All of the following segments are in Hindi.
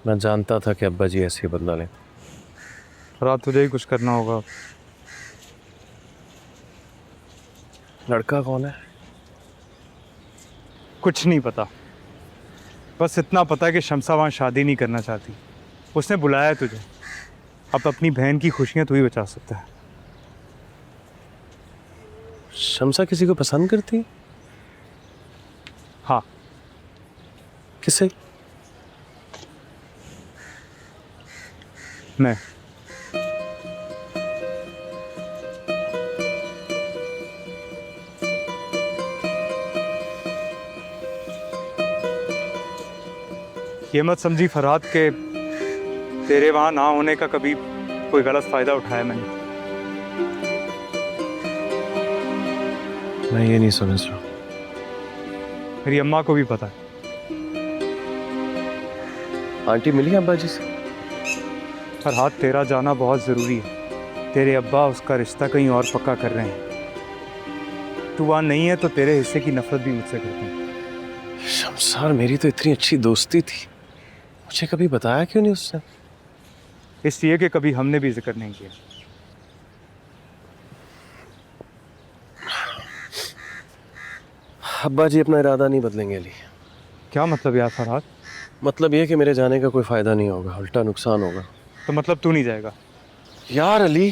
मैं जानता था कि अब्बा जी ऐसे ही बदला लें। रात तुझे ही कुछ करना होगा। लड़का कौन है? कुछ नहीं पता, बस इतना पता है कि शमसा वहाँ शादी नहीं करना चाहती। उसने बुलाया है तुझे। अब अपनी बहन की खुशियाँ तू ही बचा सकता है। शमसा किसी को पसंद करती? हाँ। किसे? मैं। ये मत समझी फरहाद के तेरे वहां ना होने का कभी कोई गलत फायदा उठाया मैंने। मैं ये नहीं समझ रहा। मेरी अम्मा को भी पता है। आंटी मिली अब्बा जी से? फरहाद तेरा जाना बहुत जरूरी है। तेरे अब्बा उसका रिश्ता कहीं और पक्का कर रहे हैं। तू वहां नहीं है तो तेरे हिस्से की नफरत भी मुझसे करते हैं। शमसार मेरी तो इतनी अच्छी दोस्ती थी, मुझे कभी बताया क्यों नहीं उसने? इसलिए कि कभी हमने भी जिक्र नहीं किया। अब्बा जी अपना इरादा नहीं बदलेंगे अली। क्या मतलब यार फरहाद? मतलब ये कि मेरे जाने का कोई फायदा नहीं होगा, उल्टा नुकसान होगा। तो मतलब तू नहीं जाएगा? यार अली,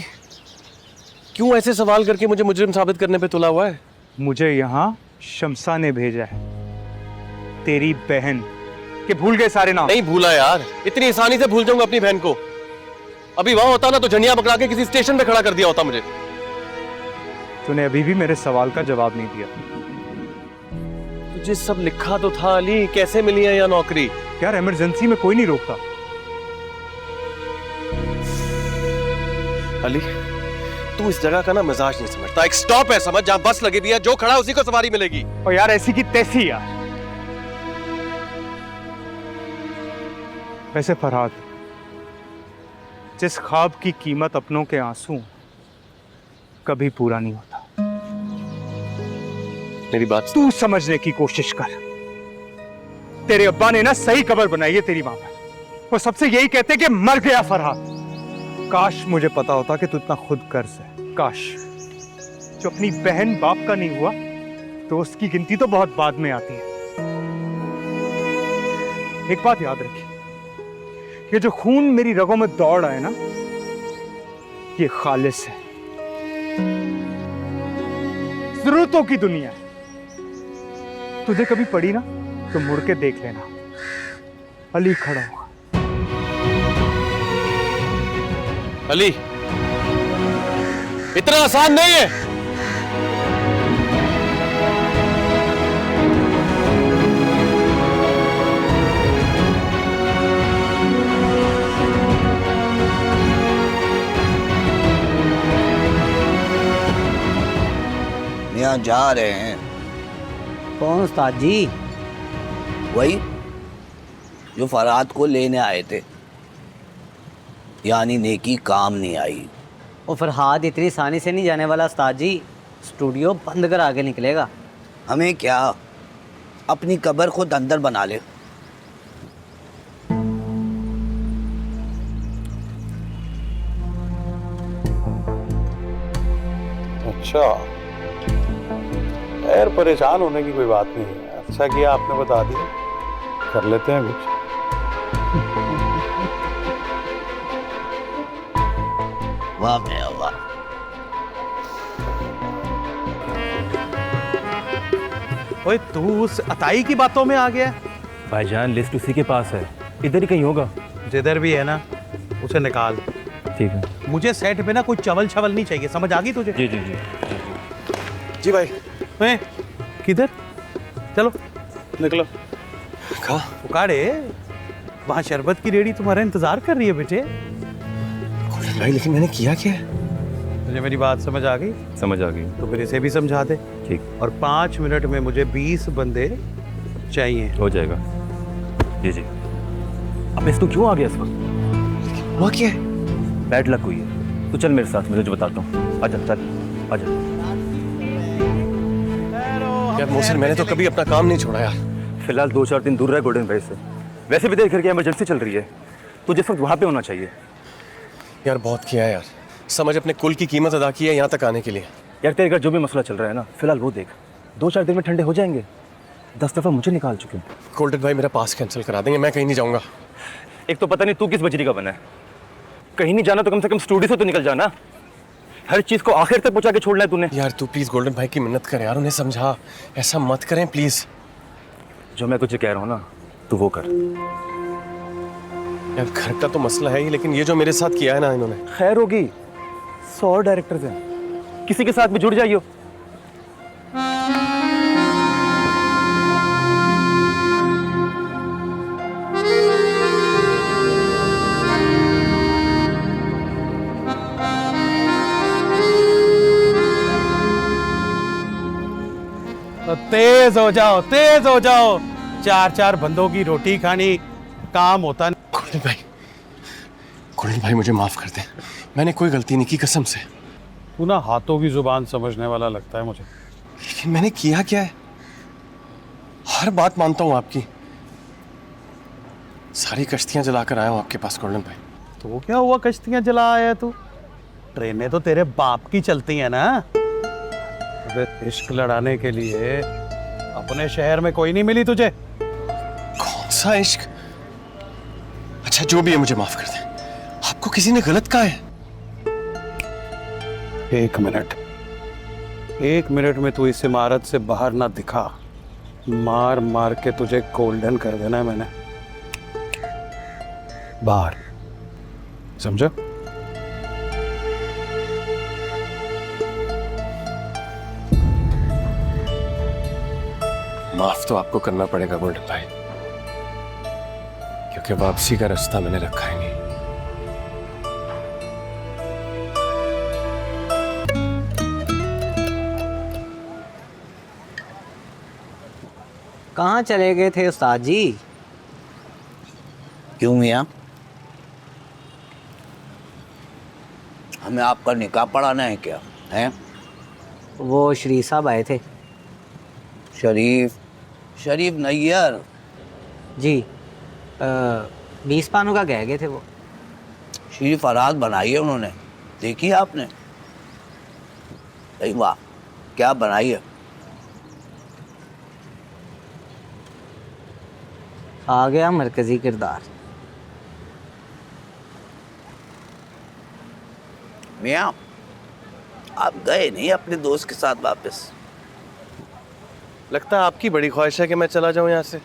क्यों ऐसे सवाल करके मुझे मुजरिम साबित करने पे तुला हुआ है? मुझे यहाँ शमसा ने भेजा है, तेरी बहन। कि भूल गए सारे नाम? नहीं भूला यार, इतनी आसानी से भूल जाऊंगा अपनी बहन को? अभी वहां होता ना तो झंडिया पकड़ा के किसी स्टेशन पे खड़ा कर दिया होता मुझे। तूने अभी भी मेरे सवाल का जवाब नहीं दिया। तुझे सब लिखा तो था अली, कैसे मिली है यह नौकरी? यार इमरजेंसी में कोई नहीं रोकता। अली, तू इस जगह का ना मिजाज नहीं समझता। एक स्टॉप है समझ, जहां बस लगी हुई है, जो खड़ा है उसी को सवारी मिलेगी। और यार ऐसी की तैसी यार। वैसे फरहाद, जिस ख्वाब की कीमत अपनों के आंसू कभी पूरा नहीं होता। मेरी बात तू समझने की कोशिश कर। तेरे अब्बा ने ना सही कब्र बनाई है तेरी मां पर। वो सबसे यही कहते कि मर गया फरहाद। काश मुझे पता होता कि तू इतना खुद कर्ज है। काश। जो अपनी बहन बाप का नहीं हुआ तो उसकी गिनती तो बहुत बाद में आती है। एक बात याद रखिए, ये जो खून मेरी रगों में दौड़ रहा है ना, ये खालिस है। जरूरतों की दुनिया है। तुझे कभी पड़ी ना तो मुड़ के देख लेना, अली खड़ा होगा। अली, इतना आसान नहीं है। यहाँ जा रहे हैं? कौन उस्ताद जी? वही जो फरहाद को लेने आए थे, यानी नेकी काम नहीं आई। और फरहाद इतनी आसानी से नहीं जाने वाला उस्ताद जी। स्टूडियो बंद कर आगे निकलेगा। हमें क्या, अपनी कब्र खुद अंदर बना ले। अच्छा, खैर परेशान होने की कोई बात नहीं है। अच्छा किया आपने बता दिया, कर लेते हैं कुछ। वाह भैया वाह। ओए तू उस अताई की बातों में आ गया? भाईजान लिस्ट उसी के पास है, इधर ही कहीं होगा। जिधर भी है ना उसे निकाल। ठीक है। मुझे सेट पे ना कोई चवल छवल नहीं चाहिए, समझ आ गई तुझे? जी जी जी। जी भाई। किधर? चलो निकलो। कहाँ? पुकारे, वहाँ शरबत की रेडी तुम्हारा इंतजार कर रही है बेटे। भाई लेकिन मैंने किया क्या है? तुझे मेरी बात समझ आ गई? समझ आ गई। तो फिर इसे भी समझा दे। ठीक। और 5 मिनट में मुझे 20 बंदे चाहिए। हो जाएगा। जी जी। अब इस तू क्यों आ गया इस वक्त? हुआ क्या है? बैड लक हुई है। तू चल मेरे साथ, मैं तुझे बताता हूँ। आजा चल आजा। यार मोहसिन, मैंने तो कभी अपना काम नहीं छोड़ा यार। फिलहाल 2-4 दिन दूर रहे गोल्डन भाई से। वैसे भी तेरे घर की इमरजेंसी चल रही है, तो जिस वक्त वहाँ पे होना चाहिए। यार बहुत किया है यार, समझ अपने कुल की कीमत अदा की है यहाँ तक आने के लिए। यार तेरे घर जो भी मसला चल रहा है ना, फिलहाल वो देख, 2-4 दिन में ठंडे हो जाएंगे। 10 दफ़ा मुझे निकाल चुके हैं। गोल्डन भाई मेरा पास कैंसिल करा देंगे, मैं कहीं नहीं जाऊँगा। एक तो पता नहीं तू किस बजरी का बना है, कहीं नहीं जाना तो कम से कम स्टूडियो से तो निकल जाना। हर चीज़ को आखिर तक पहुँचा के छोड़ना है तूने। यार तू प्लीज़ गोल्डन भाई की मिन्नत कर यार, उन्हें समझा, ऐसा मत करें प्लीज़। जो मैं तुझे कह रहा हूँ ना, तू वो कर। यार घर का तो मसला है ही, लेकिन ये जो मेरे साथ किया है ना इन्होंने। खैर होगी, 100 डायरेक्टर्स हैं, किसी के साथ भी जुड़ जाइयो। तो तेज हो जाओ, तेज हो जाओ। 4-4 बंदों की रोटी खानी काम होता नहीं। गोल्डन भाई मुझे माफ कर दे, मैंने कोई गलती नहीं की कसम से। तू ना हाथों की जुबान समझने वाला लगता है मुझे। लेकिन मैंने किया क्या है? हर बात मानता हूँ आपकी, सारी कश्तियां जलाकर आया हूँ आपके पास गोल्डन भाई। तो क्या हुआ कश्तियां जला आया तू? ट्रेनें तो तेरे बाप की चलती हैं ना। अबे इश्क लड़ाने के लिए अपने शहर में कोई नहीं मिली तुझे? कौन सा इश्क? अच्छा जो भी है मुझे माफ कर दे, आपको किसी ने गलत कहा है? 1 मिनट, 1 मिनट में तू इस इमारत से बाहर ना दिखा, मार मार के तुझे गोल्डन कर देना है मैंने। बाहर, समझा? माफ तो आपको करना पड़ेगा गोल्डन भाई, क्योंकि वापसी का रास्ता मैंने रखा ही नहीं। कहाँ चले गए थे उस्ताद जी? क्यों मियाँ, हमें आपका निकाह पढ़ाना है क्या है? वो शरीफ साहब आए थे। शरीफ नैयर? जी 20 पानों का कह गए थे वो। शीर फराद बनाई है उन्होंने, देखी आपने? नहीं, वाह क्या बनाई है। आ गया मरकजी किरदार। मियाँ आप गए नहीं अपने दोस्त के साथ वापस? लगता है आपकी बड़ी ख्वाहिश है कि मैं चला जाऊं यहाँ से।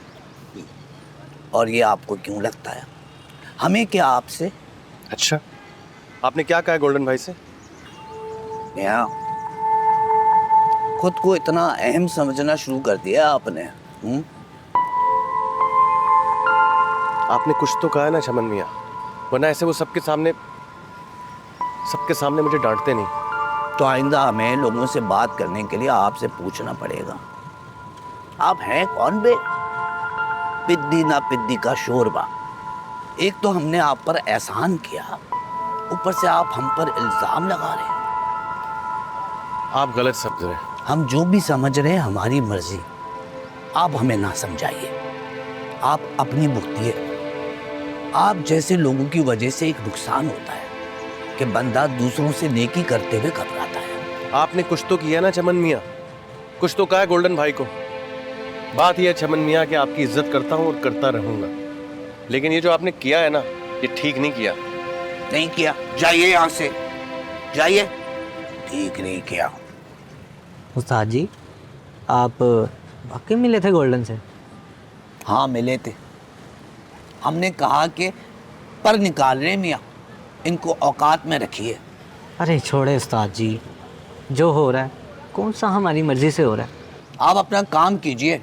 और ये आपको क्यों लगता है? हमें क्या आपसे? अच्छा आपने क्या कहा गोल्डन भाई से? मियाँ खुद को इतना अहम समझना शुरू कर दिया आपने। आपने कुछ तो कहा है ना चमन मियाँ, वरना ऐसे वो सबके सामने मुझे डांटते नहीं। तो आइंदा हमें लोगों से बात करने के लिए आपसे पूछना पड़ेगा, आप हैं कौन बे? पिद्दी ना पिद्दी का शोरबा। एक तो हमने आप पर एहसान किया, ऊपर से आप हम पर इल्जाम लगा रहे हैं। आप गलत समझ रहे हैं। हम जो भी समझ रहे हैं हमारी मर्जी, आप हमें ना समझाइए, आप अपनी भुगतिए। आप जैसे लोगों की वजह से एक नुकसान होता है कि बंदा दूसरों से नेकी करते हुए घबराता है। आपने कुछ तो किया ना चमन मियाँ, कुछ तो कहा है गोल्डन भाई को। बात यह है चमन मियाँ कि आपकी इज्जत करता हूँ और करता रहूंगा, लेकिन ये जो आपने किया है ना, ये ठीक नहीं किया। नहीं किया, जाइए यहाँ से, जाइए। ठीक नहीं किया। उस्ताद जी आप वाकई मिले थे गोल्डन से? हाँ मिले थे। हमने कहा कि पर निकाल रहे मियाँ, इनको औकात में रखिए। अरे छोड़े उस्ताद जी, जो हो रहा है कौन सा हमारी मर्जी से हो रहा है। आप अपना काम कीजिए।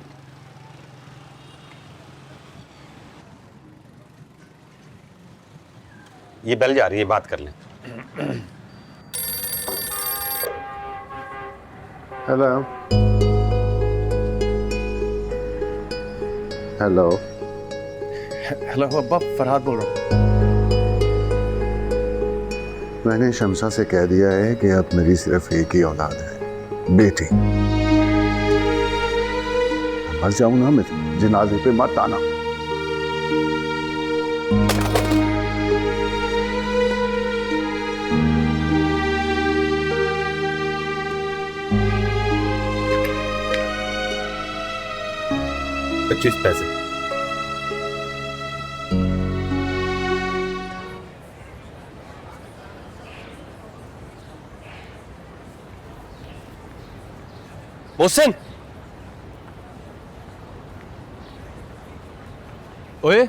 ये बेल जा रही है, बात कर लें। हेलो हेलो हेलो अब्बा, फरहाद बोल रहा हूँ। मैंने शमसा से कह दिया है कि अब मेरी सिर्फ एक ही औलाद है, बेटी। मर जाऊं ना मैं, जनाजे पे मत आना। 25 पैसे। मोहसिन, ओए,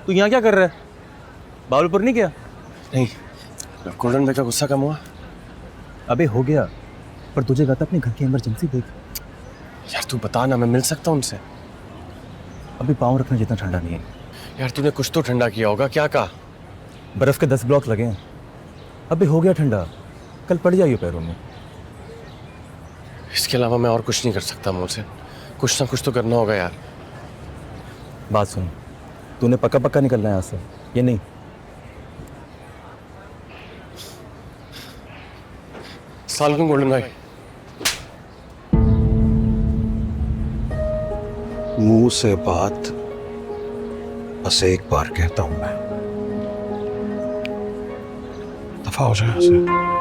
तू यहाँ क्या कर रहा है? बावलपुर नहीं गया? नहीं, गोल्डन भाई का गुस्सा कम हुआ? अबे हो गया, पर तुझे कहता अपने घर की इमरजेंसी देख। यार तू बता ना, मैं मिल सकता हूँ उनसे? अभी पाँव रखने जितना ठंडा नहीं है। यार तूने कुछ तो ठंडा किया होगा, क्या कहा? बर्फ के 10 ब्लॉक लगे हैं। अबे हो गया ठंडा, कल पड़ जाइए पैरों में। इसके अलावा मैं और कुछ नहीं कर सकता मोहसिन, कुछ ना कुछ तो करना होगा यार। बात सुन, तूने पक्का पक्का निकलना है यहाँ से, ये नहीं? अस्सलाम वालेकुम गोल्डन भाई। मुंह से बात बस एक बार कहता हूं मैं, दफा हो जाए यहाँ से।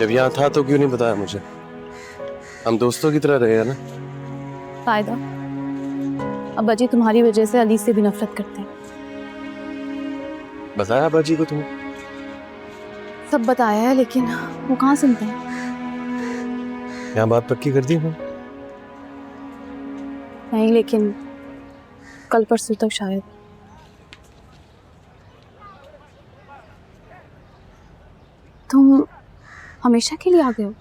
जब यहाँ था तो क्यों नहीं बताया मुझे? हम दोस्तों की तरह रहे हैं ना। फायदा, अब अजय तुम्हारी वजह से अली से भी नफरत करते हैं। बताया बाजी को तुमने? सब बताया है लेकिन वो कहाँ सुनते हैं। यहाँ बात पक्की कर दी हूँ? नहीं, लेकिन कल परसों तक शायद। तुम हमेशा के लिए आ गए हो?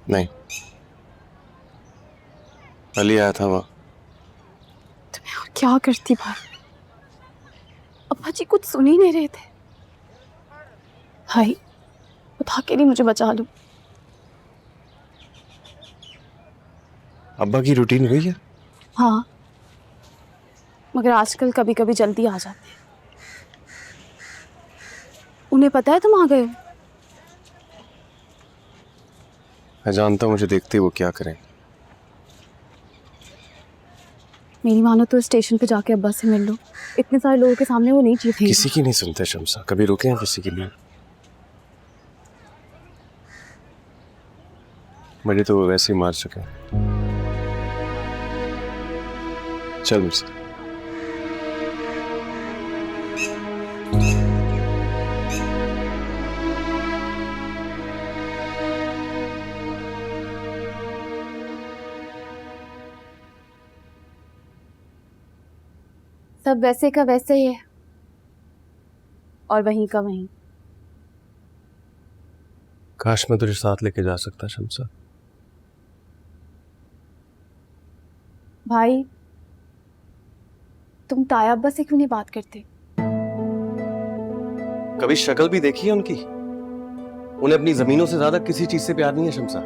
नहीं, अली आया था वहाँ। तो मैं और क्या करती बात? अब्बा जी कुछ सुन ही नहीं रहे थे। भाई बता के नहीं मुझे बचा लो। अब्बा की रूटीन वही है? हाँ, मगर आजकल कभी कभी जल्दी आ जाते हैं। उन्हें पता है तुम आ गए हो? मैं जानता हूँ, मुझे देखते ही वो क्या करें। मेरी मानो तो स्टेशन पे जाके अब्बा से मिल लो। इतने सारे लोगों के सामने वो नहीं चीज किसी की नहीं सुनते शम्सा, कभी रुके हैं किसी के लिए? मुझे तो वो वैसे ही मार चुके हैं। चल मुझसे। सब वैसे का वैसे ही है और वहीं का वहीं। काश मैं तुझे साथ लेके जा सकता शम्सा। भाई तुम ताया अब्बा से क्यों नहीं बात करते? कभी शक्ल भी देखी है उनकी? उन्हें अपनी जमीनों से ज्यादा किसी चीज से प्यार नहीं है शम्सा।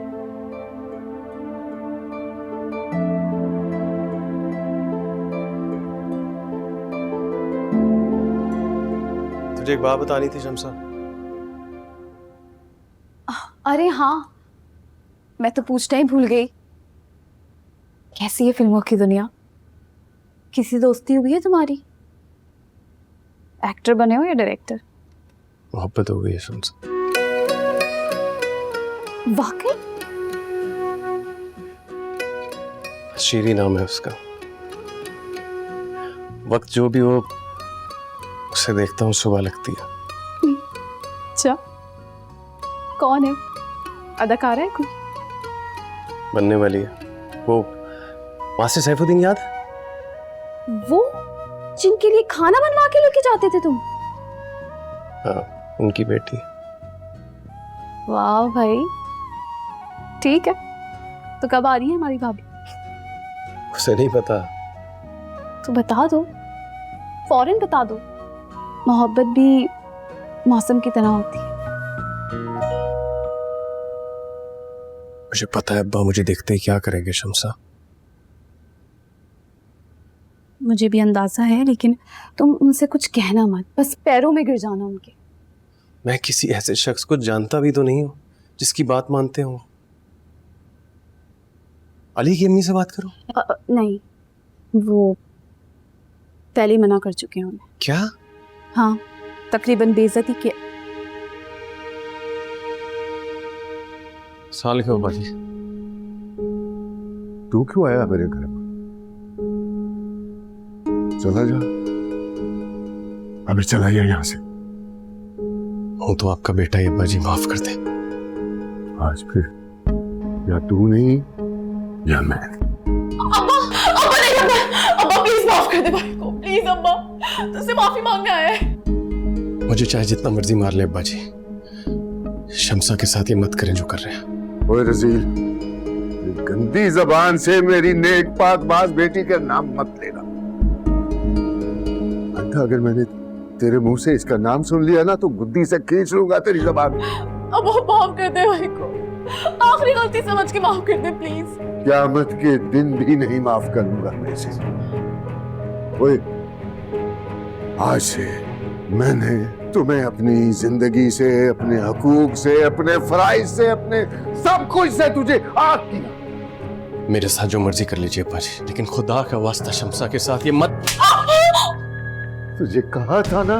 तुझे एक बात बतानी थी शम्सा। अरे हाँ, मैं तो पूछना ही भूल गई। कैसी है फिल्मों की दुनिया? किसी दोस्ती हुई है तुम्हारी? एक्टर बने हो या डायरेक्टर? मोहब्बत हो गई है शम्सा। वाकई? शीरी नाम है उसका। वक्त जो भी हो उसे देखता हूँ सुबह लगती है। अच्छा, कौन है? अदाकारा है कोई? बनने वाली है वो। वासिफ सैफुद्दीन याद है? वो जिनके लिए खाना बनवा के लेके जाते थे तुम? हाँ, उनकी बेटी। वाह भाई, ठीक है। तो कब आ रही है हमारी भाभी? उसे नहीं पता, तो बता दो, फौरन बता दो। मोहब्बत भी मौसम की तरह होती है। मुझे पता है अब्बा मुझे देखते ही क्या करेंगे शमसा। मुझे भी अंदाजा है, लेकिन तुम उनसे कुछ कहना मत, बस पैरों में गिर जाना उनके। मैं किसी ऐसे शख्स को जानता भी तो नहीं हूं जिसकी बात मानते हो। अली की अम्मी से बात करो। नहीं, वो पहले ही मना कर चुके हैं उन्हें। क्या? हाँ, तकरीबन बेइज्जती के। साल के बाबा जी, तू क्यों आया मेरे घर में? चला जा, अभी चला जा यहाँ से। हूं तो आपका बेटा ही अब्बा जी, माफ कर दे। आज फिर या तू नहीं या मैं। अब्बा नहीं, अब्बा प्लीज माफ कर दे भाई को, प्लीज अब्बा, तुझसे माफी मांगने आया है। मुझे चाहे जितना मर्जी मार ले अब्बा जी, शमसा के साथ ये मत करें जो कर रहे हैं। ओए रजील, गंदी जबान से मेरी नेक पाक बाज बेटी का नाम मत लेना। अगर मैंने तेरे मुंह से इसका नाम सुन लिया ना तो गुद्दी से खींच लूंगा तेरी जबान। अब माफ कर दे भाई को, आखिरी गलती समझ के माफ कर दे प्लीज। क़यामत के दिन भी नहीं माफ करूंगा मैं इसे। ओए, आज से मैंने तुम्हें अपनी जिंदगी से, अपने हकूक से, अपने फराइज से, अपने सब कुछ से तुझे आग किया। मेरे साथ जो मर्जी कर लीजिए अब्बा जी, लेकिन खुदा का वास्ता शमसा के साथ ये मत। तुझे कहा था ना,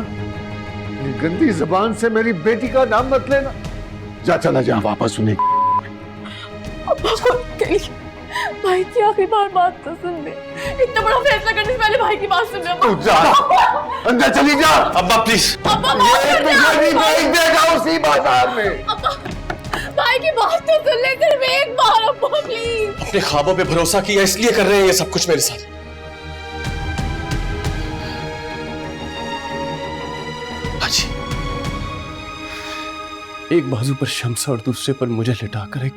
ये गंदी जबान से मेरी बेटी का नाम मत लेना। जा, चला जा वापस उन्हें। भाई की आखिरी बार बात तो सुन ले, इतना बड़ा फैसला करने से पहले भाई की बात सुन ले। तू जा, अंदर चली जा। अब्बा प्लीज। अब्बा माफ कर दे। तुझे भी देख देगा उसी बाजार में। अब्बा, भाई की बात तो सुन ले सिर्फ एक बार अब्बा प्लीज। अपने ख्वाबों पे भरोसा किया इसलिए कर रहे हैं ये सब कुछ मेरे साथ। हाजी, एक बाजू पर शमसा और दूसरे पर मुझे लिटाकर एक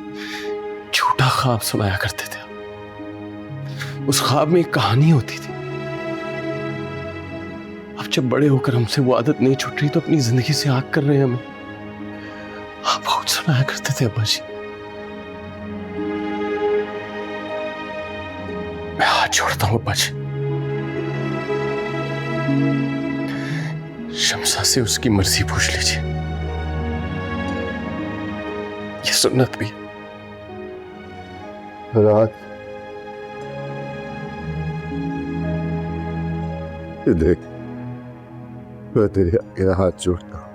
झूठा ख्वाब सुनाया करते थे। उस ख्वाब में एक कहानी होती थी। अब जब बड़े होकर हमसे वो आदत नहीं छूट रही तो अपनी जिंदगी से आग कर रहे हैं हमें। आप बहुत सुनाया करते थे अब्बा जी। मैं हाथ जोड़ता हूं अब्बा जी, शमसा से उसकी मर्जी पूछ लीजिए, ये सुन्नत भी है। रात ये देख, मैं तेरे आगे हाथ जोड़ता हूं,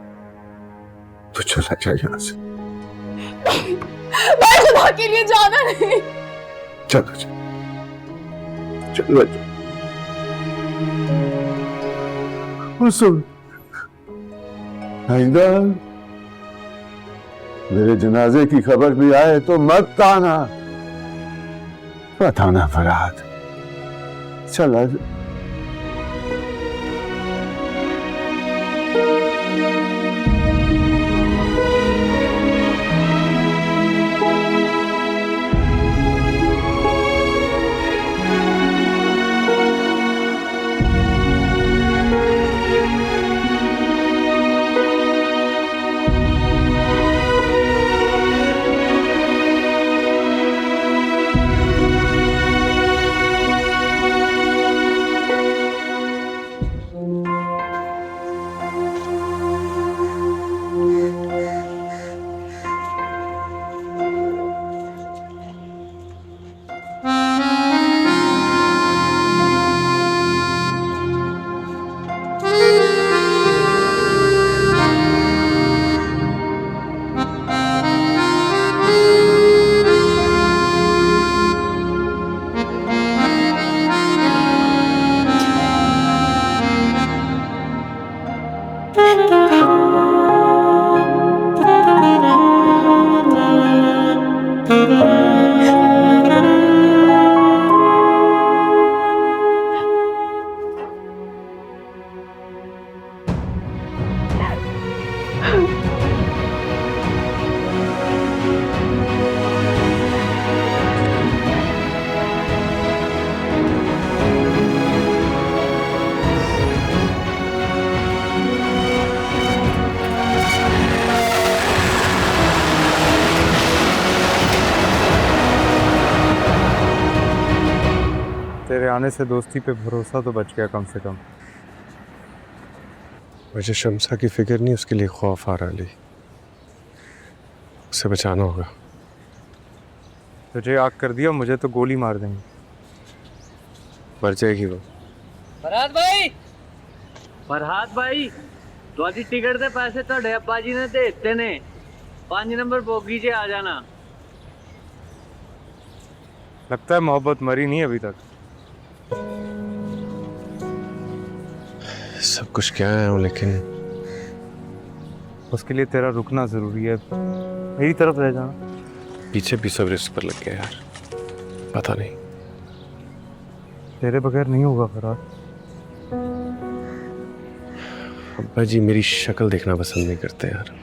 तो चला जा यहाँ से। भाई खुदा के लिए जाना नहीं। चलो चलो चलो। सुन आइंदा मेरे जनाजे की खबर भी आए तो मत आना, मत आना फरहाद। चला जाने से दोस्ती पे भरोसा तो बच गया कम से कम। मुझे शमसा की फिक्र नहीं, उसके लिए खौफ आ रहा अली। उसे बचाना होगा। तुझे आग कर दिया, मुझे तो गोली मार देंगे। मर जाएगी वो। फरहाद भाई ਤੁਹਾਡੀ ਟਿਕਟ ਦੇ ਪੈਸੇ ਤੁਹਾਡੇ ਅੱਬਾ ਜੀ ਨੇ ਦੇ ਦਿੱਤੇ ਨੇ 5 ਨੰਬਰ ਬੋਗੀ 'ਚ ਆ ਜਾਣਾ। लगता है मोहब्बत मरी नहीं अभी तक। सब कुछ क्या है हूँ, लेकिन उसके लिए तेरा रुकना जरूरी है। मेरी तरफ रह जाना। पीछे भी सब रिस्क पर लग गया यार। पता नहीं। तेरे बगैर नहीं होगा फराज। अब्बा जी मेरी शक्ल देखना पसंद नहीं करते यार।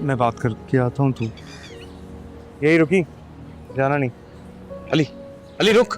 मैं बात करके आता हूँ, तू यही रुकी, जाना नहीं। अली, अली रुक।